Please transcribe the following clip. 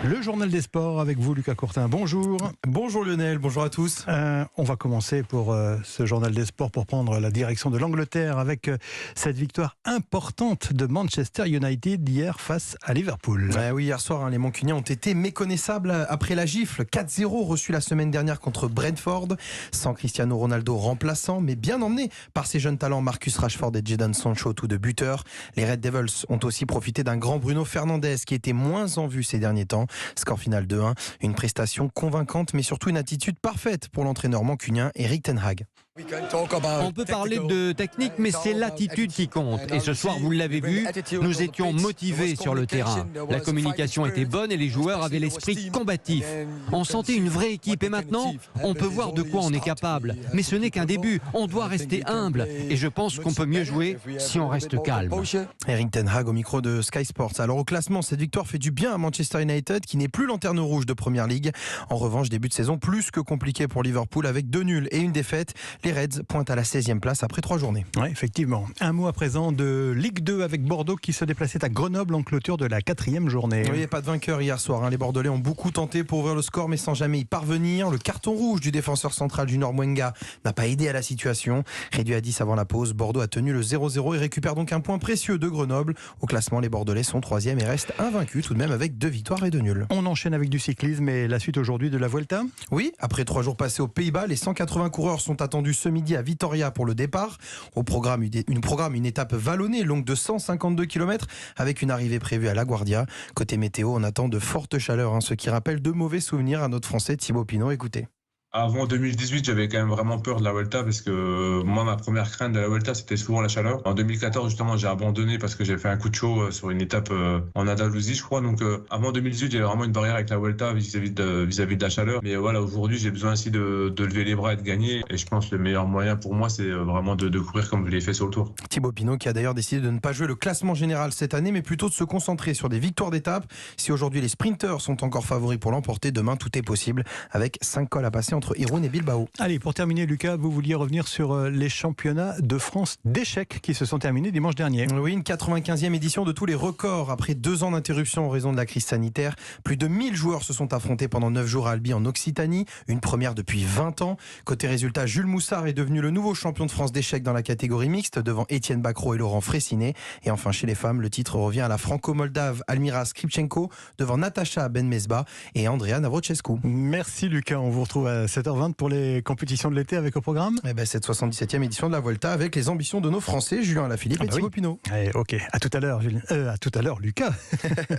Le journal des sports avec vous, Lucas Courtin. Bonjour. Bonjour Lionel, bonjour à tous. On va commencer pour ce journal des sports pour prendre la direction de l'Angleterre avec cette victoire importante de Manchester United hier face à Liverpool. Oui, hier soir, les Mancuniens ont été méconnaissables après la gifle 4-0 reçue la semaine dernière contre Brentford. Sans Cristiano Ronaldo remplaçant, mais bien emmené par ses jeunes talents Marcus Rashford et Jadon Sancho, tous deux buteurs. Les Red Devils ont aussi profité d'un grand Bruno Fernandes qui était moins en vue ces derniers temps. Score final 2-1, une prestation convaincante mais surtout une attitude parfaite pour l'entraîneur mancunien Erik ten Hag. On peut parler de technique, mais c'est l'attitude qui compte. Et ce soir, vous l'avez vu, nous étions motivés sur le terrain. La communication était bonne et les joueurs avaient l'esprit combatif. On sentait une vraie équipe et maintenant, on peut voir de quoi on est capable. Mais ce n'est qu'un début, on doit rester humble. Et je pense qu'on peut mieux jouer si on reste calme. Erik ten Hag au micro de Sky Sports. Alors au classement, cette victoire fait du bien à Manchester United qui n'est plus lanterne rouge de Première Ligue. En revanche, début de saison plus que compliqué pour Liverpool avec 2 nuls et une défaite. Les Reds pointent à la 16e place après 3 journées. Oui, effectivement. Un mot à présent de Ligue 2 avec Bordeaux qui se déplaçait à Grenoble en clôture de la 4e journée. Oui, pas de vainqueur hier soir. Les Bordelais ont beaucoup tenté pour ouvrir le score mais sans jamais y parvenir. Le carton rouge du défenseur central Junior Mwenga n'a pas aidé à la situation. Réduit à 10 avant la pause, Bordeaux a tenu le 0-0 et récupère donc un point précieux de Grenoble. Au classement, les Bordelais sont 3e et restent invaincus tout de même avec 2 victoires et 2 nuls. On enchaîne avec du cyclisme et la suite aujourd'hui de la Vuelta. Oui, après 3 jours passés aux Pays-Bas, les 180 coureurs sont attendus ce midi à Vitoria pour le départ. Au programme, une étape vallonnée longue de 152 km avec une arrivée prévue à La Guardia. Côté météo, on attend de fortes chaleurs, ce qui rappelle de mauvais souvenirs à notre Français Thibaut Pinot. Écoutez. Avant 2018, j'avais quand même vraiment peur de la Vuelta parce que moi, ma première crainte de la Vuelta, c'était souvent la chaleur. En 2014, justement, j'ai abandonné parce que j'ai fait un coup de chaud sur une étape en Andalousie, je crois. Donc, avant 2018, j'avais vraiment une barrière avec la Vuelta vis-à-vis de la chaleur. Mais voilà, aujourd'hui, j'ai besoin aussi de lever les bras et de gagner. Et je pense que le meilleur moyen pour moi, c'est vraiment de courir comme je l'ai fait sur le Tour. Thibaut Pinot qui a d'ailleurs décidé de ne pas jouer le classement général cette année, mais plutôt de se concentrer sur des victoires d'étape. Si aujourd'hui les sprinteurs sont encore favoris pour l'emporter, demain tout est possible avec 5 cols à passer entre Irun et Bilbao. Allez, pour terminer, Lucas, vous vouliez revenir sur les championnats de France d'échecs qui se sont terminés dimanche dernier. Oui, une 95e édition de tous les records. Après 2 ans d'interruption en raison de la crise sanitaire, plus de 1000 joueurs se sont affrontés pendant 9 jours à Albi en Occitanie, une première depuis 20 ans. Côté résultat, Jules Moussard est devenu le nouveau champion de France d'échecs dans la catégorie mixte devant Étienne Bacrot et Laurent Fraissinet. Et enfin, chez les femmes, le titre revient à la franco-moldave Almira Skripchenko devant Natacha Benmesba et Andrea Navrocescu. Merci Lucas, on vous retrouve à 7h20 pour les compétitions de l'été avec au programme. Cette 77e édition de la Vuelta avec les ambitions de nos Français, Julien Alaphilippe et Thibaut Pinot. Ok, à tout à l'heure, Lucas.